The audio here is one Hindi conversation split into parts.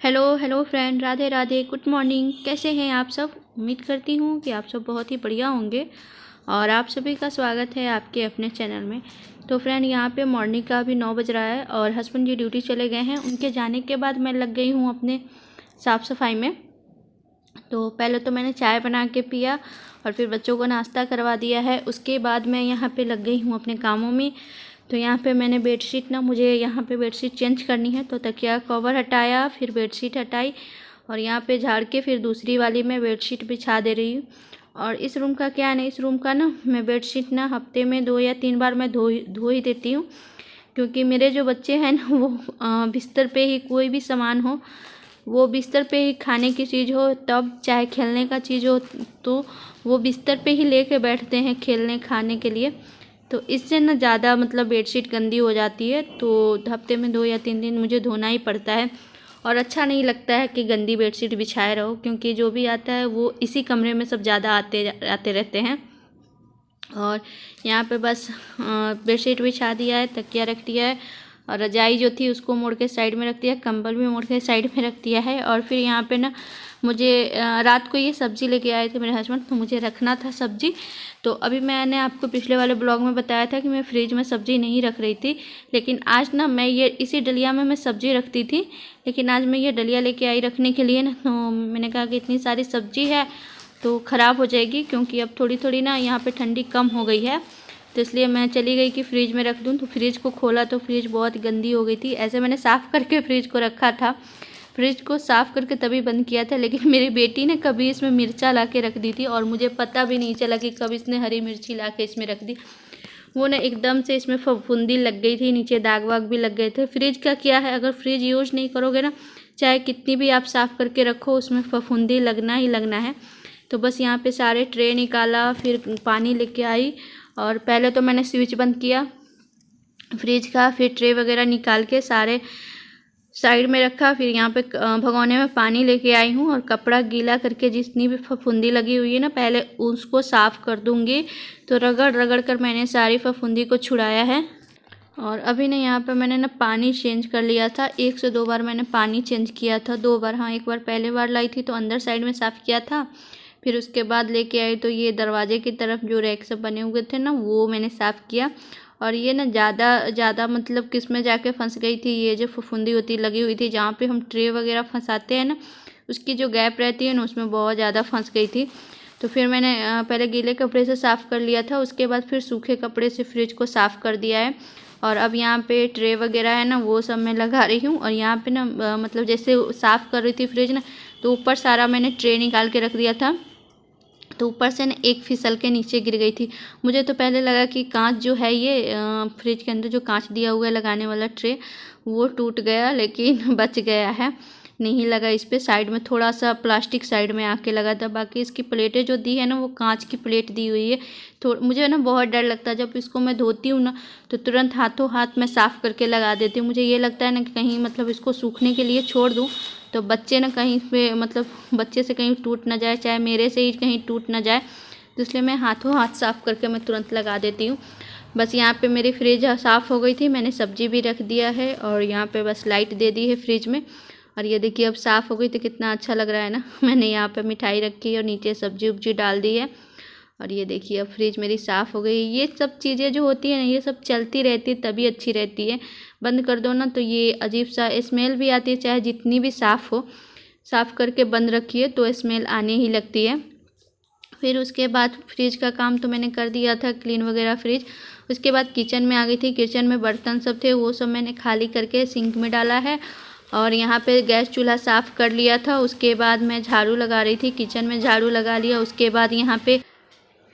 Hello hello friend, Radhe Radhe, good morning. कैसे हैं आप सब? उम्मीद करती हूँ कि आप सब बहुत ही बढ़िया होंगे और आप सभी का स्वागत है आपके अपने चैनल में। तो फ्रेंड, यहाँ पे मॉर्निंग का अभी 9 बज रहा है और हस्बैंड जी ड्यूटी चले गए हैं। उनके जाने के बाद मैं लग गई हूँ अपने साफ़ सफाई में। तो पहले तो मैंने चाय बना के पिया और फिर बच्चों को नाश्ता करवा दिया है। उसके बाद मैं यहाँ पे लग गई हूँ अपने कामों में। तो यहाँ पे मैंने बेडशीट मुझे यहाँ पे बेडशीट चेंज करनी है, तो तकिया कवर हटाया, फिर बेडशीट हटाई और यहाँ पे झाड़ के फिर दूसरी वाली मैं बेडशीट बिछा दे रही हूँ। और इस रूम का क्या है ना, इस रूम का मैं बेडशीट हफ्ते में 2 या 3 बार मैं धो ही देती हूँ, क्योंकि मेरे जो बच्चे हैं वो बिस्तर पे ही कोई भी सामान हो, वो बिस्तर पे ही, खाने की चीज़ हो तब, चाहे खेलने का चीज़ हो तो वो बिस्तर पे ही लेके बैठते हैं खेलने खाने के लिए। तो इससे ज़्यादा बेडशीट गंदी हो जाती है, तो हफ्ते में 2 या 3 दिन मुझे धोना ही पड़ता है। और अच्छा नहीं लगता है कि गंदी बेडशीट बिछाए रहो, क्योंकि जो भी आता है वो इसी कमरे में सब ज़्यादा आते रहते हैं। और यहाँ पे बस बेडशीट बिछा दिया है, तकिया रख दिया है और रजाई जो थी उसको मोड़ के साइड में रख दिया, कंबल भी मोड़ के साइड में रख दिया है। और फिर यहाँ पे मुझे रात को ये सब्ज़ी लेके आए थे मेरे हस्बैंड, तो मुझे रखना था सब्ज़ी। तो अभी मैंने आपको पिछले वाले ब्लॉग में बताया था कि मैं फ्रिज में सब्ज़ी नहीं रख रही थी, लेकिन आज मैं ये इसी डलिया में मैं सब्ज़ी रखती थी, लेकिन आज मैं ये डलिया लेके आई रखने के लिए तो मैंने कहा कि इतनी सारी सब्ज़ी है तो ख़राब हो जाएगी, क्योंकि अब थोड़ी थोड़ी यहाँ पे ठंडी कम हो गई है, तो इसलिए मैं चली गई कि फ्रिज में रख दूँ। तो फ्रिज को खोला तो फ्रिज बहुत गंदी हो गई थी। ऐसे मैंने साफ़ करके फ्रिज को रखा था, फ्रिज को साफ़ करके तभी बंद किया था, लेकिन मेरी बेटी ने कभी इसमें मिर्चा ला के रख दी थी और मुझे पता भी नहीं चला कि कब इसने हरी मिर्ची ला के इसमें रख दी। वो एकदम से इसमें फफूंदी लग गई थी, नीचे दाग वाग भी लग गए थे। फ्रिज का क्या है, अगर फ्रिज यूज़ नहीं करोगे चाहे कितनी भी आप साफ़ करके रखो, उसमें फफूंदी लगना ही लगना है। तो बस यहाँ पे सारे ट्रे निकाला, फिर पानी लेके आई और पहले तो मैंने स्विच बंद किया फ्रिज का, फिर ट्रे वगैरह निकाल के सारे साइड में रखा। फिर यहाँ पे भगोने में पानी लेके आई हूँ और कपड़ा गीला करके जितनी भी फफूंदी लगी हुई है पहले उसको साफ़ कर दूँगी। तो रगड़ रगड़ कर मैंने सारी फफूंदी को छुड़ाया है। और अभी यहाँ पे मैंने पानी चेंज कर लिया था, 1 से 2 बार मैंने पानी चेंज किया था, 2 बार, हाँ, एक बार पहले बार लाई थी तो अंदर साइड में साफ़ किया था, फिर उसके बाद लेके आई तो ये दरवाजे की तरफ जो रैक सब बने हुए थे वो मैंने साफ़ किया। और ये ज़्यादा किस में जाके फंस गई थी, ये जो फफूंदी होती लगी हुई थी जहाँ पे हम ट्रे वगैरह फंसाते हैं उसकी जो गैप रहती है उसमें बहुत ज़्यादा फंस गई थी। तो फिर मैंने पहले गीले कपड़े से साफ़ कर लिया था, उसके बाद फिर सूखे कपड़े से फ्रिज को साफ़ कर दिया है। और अब यहाँ पे ट्रे वगैरह है वो सब मैं लगा रही हूँ। और यहाँ पे जैसे साफ़ कर रही थी फ्रिज तो ऊपर सारा मैंने ट्रे निकाल के रख दिया था, तो ऊपर से एक फिसल के नीचे गिर गई थी। मुझे तो पहले लगा कि कांच जो है ये फ्रिज के अंदर जो कांच दिया हुआ है लगाने वाला ट्रे वो टूट गया, लेकिन बच गया है, नहीं लगा इस पर। साइड में थोड़ा सा प्लास्टिक साइड में आके लगा था, बाकी इसकी प्लेटें जो दी है वो कांच की प्लेट दी हुई है। तो मुझे बहुत डर लगता है जब इसको मैं धोती हूँ तो तुरंत हाथों हाथ मैं साफ़ करके लगा देती हूँ। मुझे ये लगता है कि कहीं इसको सूखने के लिए छोड़ दूँ तो बच्चे कहीं पे बच्चे से कहीं टूट ना जाए, चाहे मेरे से ही कहीं टूट ना जाए, तो इसलिए मैं हाथों हाथ साफ़ करके मैं तुरंत लगा देती हूँ। बस यहाँ पे मेरी फ्रिज साफ़ हो गई थी, मैंने सब्जी भी रख दिया है और यहाँ पे बस लाइट दे दी है फ्रिज में। और ये देखिए अब साफ़ हो गई तो कितना अच्छा लग रहा है मैंने यहाँ पे मिठाई रखी है और नीचे सब्जी उब्जी डाल दी है। और ये देखिए अब फ्रिज मेरी साफ़ हो गई। ये सब चीज़ें जो होती हैं ये सब चलती रहती है तभी अच्छी रहती है, बंद कर दो तो ये अजीब सा स्मेल भी आती है, चाहे जितनी भी साफ़ हो, साफ़ करके बंद रखिए तो स्मेल आने ही लगती है। फिर उसके बाद फ्रिज का काम तो मैंने कर दिया था क्लीन वगैरह फ्रिज। उसके बाद किचन में आ गई थी, किचन में बर्तन सब थे वो सब मैंने खाली करके सिंक में डाला है और यहाँ पे गैस चूल्हा साफ़ कर लिया था। उसके बाद मैं झाड़ू लगा रही थी, किचन में झाड़ू लगा लिया। उसके बाद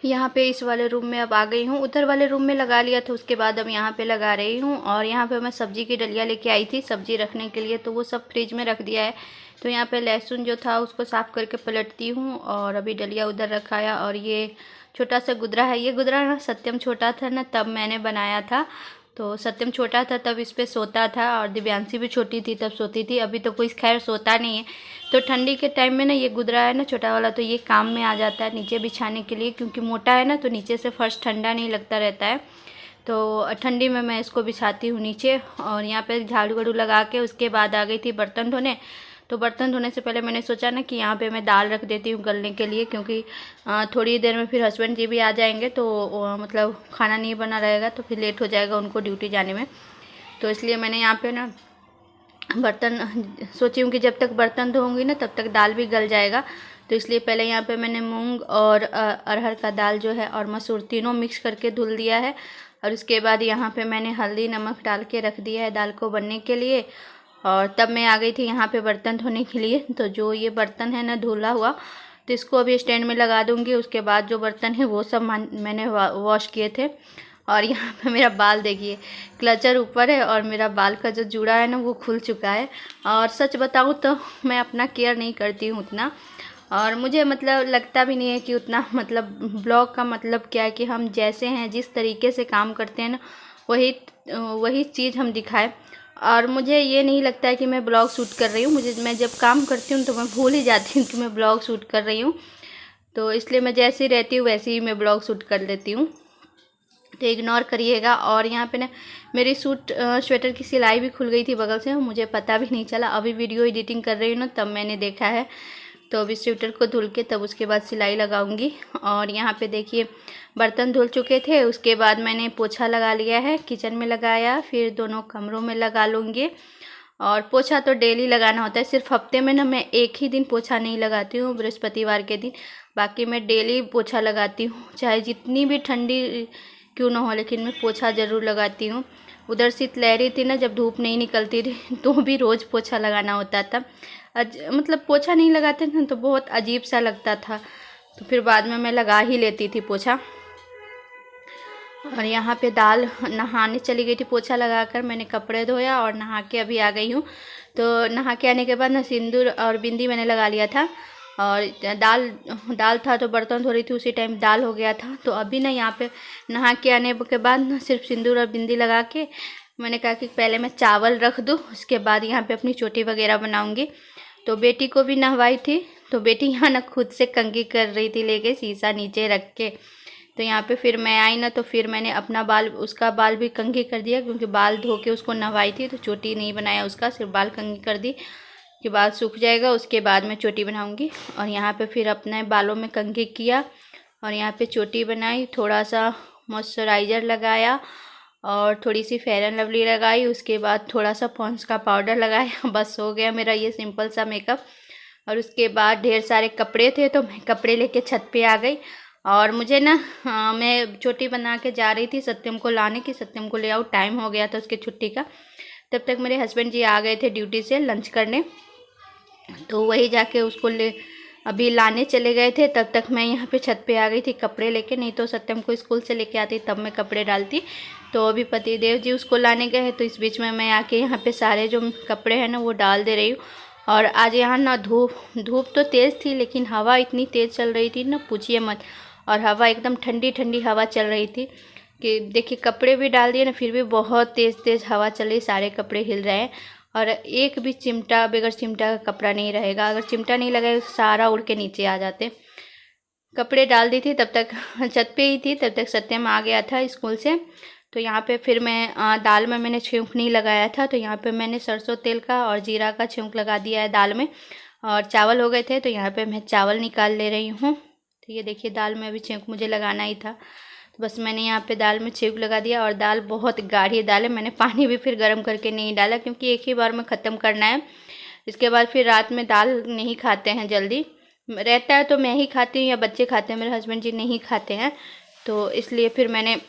यहाँ पे इस वाले रूम में अब आ गई हूँ, उधर वाले रूम में लगा लिया था, उसके बाद अब यहाँ पे लगा रही हूँ। और यहाँ पे मैं सब्ज़ी की डलिया लेके आई थी सब्ज़ी रखने के लिए, तो वो सब फ्रिज में रख दिया है। तो यहाँ पे लहसुन जो था उसको साफ़ करके पलटती हूँ और अभी डलिया उधर रखाया। और ये छोटा सा गुदरा है, ये गुदरा सत्यम छोटा था तब मैंने बनाया था, तो सत्यम छोटा था तब इस पर सोता था और दिव्यांशी भी छोटी थी तब सोती थी, अभी तो कोई खैर सोता नहीं है। तो ठंडी के टाइम में ये गुदरा है छोटा वाला, तो ये काम में आ जाता है नीचे बिछाने के लिए, क्योंकि मोटा है तो नीचे से फर्श ठंडा नहीं लगता रहता है, तो ठंडी में मैं इसको बिछाती हूँ नीचे। और यहाँ पे झाड़ू वाड़ू लगा के उसके बाद आ गई थी बर्तन धोने। तो बर्तन धोने से पहले मैंने सोचा ना कि यहाँ पे मैं दाल रख देती हूँ गलने के लिए, क्योंकि थोड़ी देर में फिर हस्बैंड जी भी आ जाएंगे तो मतलब खाना नहीं बना रहेगा तो फिर लेट हो जाएगा उनको ड्यूटी जाने में। तो इसलिए मैंने यहाँ पे ना बर्तन सोची हूँ कि जब तक बर्तन धोऊंगी ना तब तक दाल भी गल जाएगा। तो इसलिए पहले यहाँ पे मैंने मूंग और अरहर का दाल जो है और मसूर तीनों मिक्स करके धुल दिया है। और उसके बाद यहाँ पे मैंने हल्दी नमक डाल के रख दिया है दाल को बनने के लिए। और तब मैं आ गई थी यहाँ पे बर्तन धोने के लिए। तो जो ये बर्तन है ना धुला हुआ, तो इसको अभी स्टैंड में लगा दूँगी। उसके बाद जो बर्तन है वो सब मैंने वॉश किए थे। और यहाँ पे मेरा बाल देखिए, क्लचर ऊपर है और मेरा बाल का जो जूड़ा है ना वो खुल चुका है। और सच बताऊँ तो मैं अपना केयर नहीं करती हूँ उतना, और मुझे मतलब लगता भी नहीं है कि उतना, मतलब ब्लॉग का मतलब क्या है कि हम जैसे हैं जिस तरीके से काम करते हैं ना वही चीज़ हम दिखाएं। और मुझे ये नहीं लगता है कि मैं ब्लॉग शूट कर रही हूँ। मैं जब काम करती हूँ तो मैं भूल ही जाती हूँ कि मैं ब्लॉग शूट कर रही हूँ। तो इसलिए मैं जैसे ही रहती हूँ वैसे ही मैं ब्लॉग शूट कर लेती हूँ, तो इग्नोर करिएगा। और यहाँ पे ना मेरी स्वेटर की सिलाई भी खुल गई थी बगल से, मुझे पता भी नहीं चला। अभी वीडियो एडिटिंग कर रही हूँ ना तब मैंने देखा है। तो अभी स्वेटर को धुल के तब उसके बाद सिलाई लगाऊंगी। और यहाँ पे देखिए बर्तन धुल चुके थे, उसके बाद मैंने पोछा लगा लिया है, किचन में लगाया, फिर दोनों कमरों में लगा लूँगी। और पोछा तो डेली लगाना होता है, सिर्फ हफ्ते में ना मैं एक ही दिन पोछा नहीं लगाती हूँ, बृहस्पतिवार के दिन। बाकी मैं डेली पोछा लगाती हूँ, चाहे जितनी भी ठंडी क्यों ना हो, लेकिन मैं पोछा ज़रूर लगाती हूँ। उधर शीतलहरी थी ना, जब धूप नहीं निकलती थी तो भी रोज़ पोछा लगाना होता था। मतलब पोछा नहीं लगाते थे तो बहुत अजीब सा लगता था, तो फिर बाद में मैं लगा ही लेती थी पोछा। और यहाँ पे दाल नहाने चली गई थी, पोछा लगाकर मैंने कपड़े धोया और नहा के अभी आ गई हूँ। तो नहा के आने के बाद ना सिंदूर और बिंदी मैंने लगा लिया था। और दाल था तो बर्तन धो रही थी, उसी टाइम दाल हो गया था। तो अभी ना यहाँ पे नहा के आने के बाद ना सिर्फ सिंदूर और बिंदी लगा के मैंने कहा कि पहले मैं चावल रख दूँ, उसके बाद यहाँ पे अपनी चोटी वगैरह बनाऊँगी। तो बेटी को भी नहवाई थी, तो बेटी यहाँ ना खुद से कंघी कर रही थी लेके शीशा नीचे रख के। तो यहाँ पे फिर मैं आई ना, तो फिर मैंने अपना उसका बाल भी कंघी कर दिया, क्योंकि बाल धो के उसको नहवाई थी तो चोटी नहीं बनाया उसका, सिर्फ बाल कंघी कर दी कि बाल सूख जाएगा, उसके बाद मैं चोटी बनाऊंगी। और यहाँ पे फिर अपने बालों में कंघी किया और यहाँ पे चोटी बनाई, थोड़ा सा मॉइस्चराइज़र लगाया और थोड़ी सी फेयर एंड लवली लगाई, उसके बाद थोड़ा सा पॉन्ड्स का पाउडर लगाया। बस हो गया मेरा ये सिंपल सा मेकअप। और उसके बाद ढेर सारे कपड़े थे तो मैं कपड़े लेके छत पे आ गई। और मुझे ना मैं चोटी बना के जा रही थी सत्यम को लाने की, सत्यम को ले आओ, टाइम हो गया था उसके छुट्टी का। तब तक मेरे हस्बैंड जी आ गए थे ड्यूटी से लंच करने, तो वही जाके उसको अभी लाने चले गए थे। तब तक मैं यहाँ पे छत पे आ गई थी कपड़े लेके, नहीं तो सत्यम को स्कूल से लेके आती तब मैं कपड़े डालती। तो अभी पतिदेव जी उसको लाने गए, तो इस बीच में मैं आके यहाँ पे सारे जो कपड़े हैं ना वो डाल दे रही हूँ। और आज यहाँ ना धूप तो तेज़ थी, लेकिन हवा इतनी तेज़ चल रही थी ना पूछिए मत। और हवा एकदम ठंडी ठंडी हवा चल रही थी कि देखिए कपड़े भी डाल दिए ना, फिर भी बहुत तेज़ हवा चल रही, सारे कपड़े हिल रहे हैं। और एक भी चिमटा बगैर चिमटा का कपड़ा नहीं रहेगा, अगर चिमटा नहीं लगाए तो सारा उड़ के नीचे आ जाते। कपड़े डाल दी थी, तब तक छत पे ही थी, तब तक सत्यम आ गया था स्कूल से। तो यहाँ पे फिर मैं दाल में मैंने छौंक नहीं लगाया था, तो यहाँ पे मैंने सरसों तेल का और जीरा का छौंक लगा दिया है दाल में। और चावल हो गए थे तो यहाँ पे मैं चावल निकाल ले रही हूँ। तो ये देखिए दाल में अभी छौंक मुझे लगाना ही था, तो बस मैंने यहाँ पे दाल में छौंक लगा दिया। और दाल बहुत गाढ़ी दाल है, मैंने पानी भी फिर गर्म करके नहीं डाला, क्योंकि एक ही बार में ख़त्म करना है। इसके बाद फिर रात में दाल नहीं खाते हैं, जल्दी रहता है तो मैं ही खाती हूँ या बच्चे खाते हैं, मेरे हस्बैंड जी नहीं खाते हैं। तो इसलिए फिर मैंने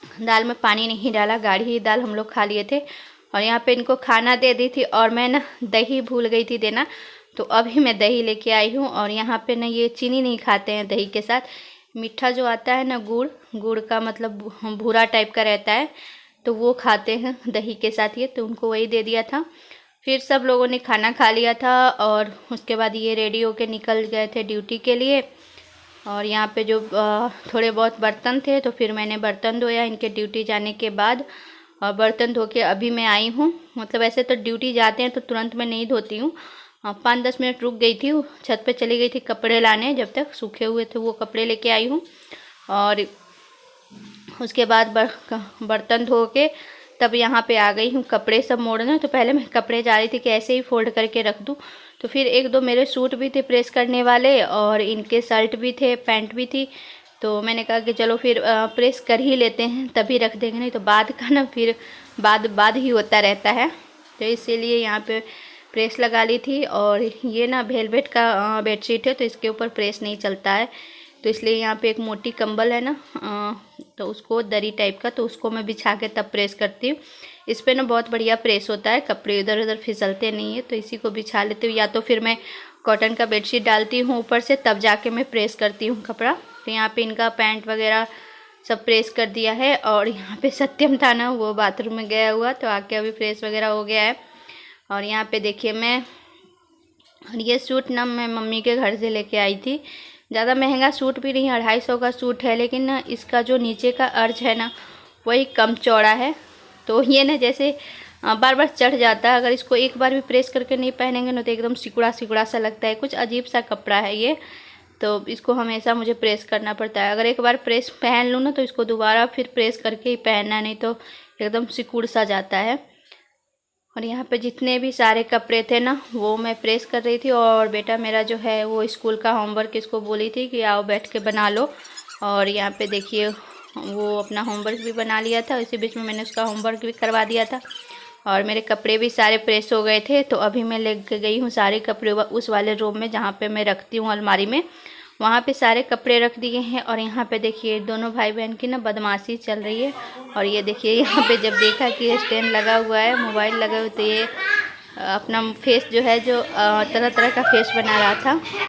दाल में पानी नहीं डाला, गाढ़ी ही दाल हम लोग खा लिए थे। और यहाँ पे इनको खाना दे दी थी, और मैं ना दही भूल गई थी देना, तो अभी मैं दही लेके आई हूँ। और यहाँ पे ना ये चीनी नहीं खाते हैं दही के साथ, मीठा जो आता है ना गुड़ का मतलब भूरा टाइप का रहता है, तो वो खाते हैं दही के साथ ये, तो उनको वही दे दिया था। फिर सब लोगों ने खाना खा लिया था और उसके बाद ये रेडी होके निकल गए थे ड्यूटी के लिए। और यहाँ पे जो थोड़े बहुत बर्तन थे तो फिर मैंने बर्तन धोया इनके ड्यूटी जाने के बाद। और बर्तन धो के अभी मैं आई हूँ, मतलब ऐसे तो ड्यूटी जाते हैं तो तुरंत मैं नहीं धोती हूँ, 5-10 मिनट रुक गई थी, छत पे चली गई थी कपड़े लाने, जब तक सूखे हुए थे वो कपड़े लेके आई हूँ। और उसके बाद बर्तन धो के तब यहाँ पे आ गई हूँ कपड़े सब मोड़ने। तो पहले मैं कपड़े जा रही थी कि ऐसे ही फोल्ड करके रख दूँ, तो फिर एक दो मेरे सूट भी थे प्रेस करने वाले और इनके शर्ट भी थे, पैंट भी थी। तो मैंने कहा कि चलो फिर प्रेस कर ही लेते हैं, तभी रख देंगे, नहीं तो बाद का ना फिर बाद ही होता रहता है। तो इसीलिए यहाँ पे प्रेस लगा ली थी। और ये ना वेलवेट का बेडशीट है, तो इसके ऊपर प्रेस नहीं चलता है, तो इसलिए यहाँ पे एक मोटी कंबल है ना, तो उसको दरी टाइप का, तो उसको मैं बिछा के तब प्रेस करती हूँ। इस पर ना बहुत बढ़िया प्रेस होता है, कपड़े इधर उधर फिसलते नहीं है, तो इसी को बिछा लेती हूँ। या तो फिर मैं कॉटन का बेडशीट डालती हूँ ऊपर से, तब जाके मैं प्रेस करती हूँ कपड़ा। तो यहाँ पे इनका पैंट वगैरह सब प्रेस कर दिया है। और यहाँ पे सत्यम था ना, वो बाथरूम में गया हुआ, तो आके अभी प्रेस वगैरह हो गया है। और यहाँ पे देखिए और ये सूट ना मैं मम्मी के घर से लेके आई थी। ज़्यादा महंगा सूट भी नहीं, 250 का सूट है, लेकिन ना इसका जो नीचे का अर्ज है ना वही कम चौड़ा है, तो ये ना जैसे बार बार चढ़ जाता है। अगर इसको एक बार भी प्रेस करके नहीं पहनेंगे ना तो एकदम सिकुड़ा सिकुड़ा सा लगता है, कुछ अजीब सा कपड़ा है ये, तो इसको हमेशा मुझे प्रेस करना पड़ता है। अगर एक बार प्रेस पहन लूँ ना तो इसको दोबारा फिर प्रेस करके ही पहनना, नहीं तो एकदम सिकुड़ सा जाता है। और यहाँ पे जितने भी सारे कपड़े थे ना वो मैं प्रेस कर रही थी। और बेटा मेरा जो है वो स्कूल का होमवर्क इसको बोली थी कि आओ बैठ के बना लो, और यहाँ पे देखिए वो अपना होमवर्क भी बना लिया था। इसी बीच में मैंने उसका होमवर्क भी करवा दिया था। और मेरे कपड़े भी सारे प्रेस हो गए थे, तो अभी मैं लेके गई हूँ सारे कपड़े उस वाले रूम में जहाँ पे मैं रखती हूँ अलमारी में, वहाँ पे सारे कपड़े रख दिए हैं। और यहाँ पे देखिए दोनों भाई बहन की ना बदमाशी चल रही है। और ये देखिए यहाँ पे जब देखा कि ये स्टैंड लगा हुआ है, मोबाइल लगा हुआ, तो ये अपना फेस जो है जो तरह तरह का फेस बना रहा था।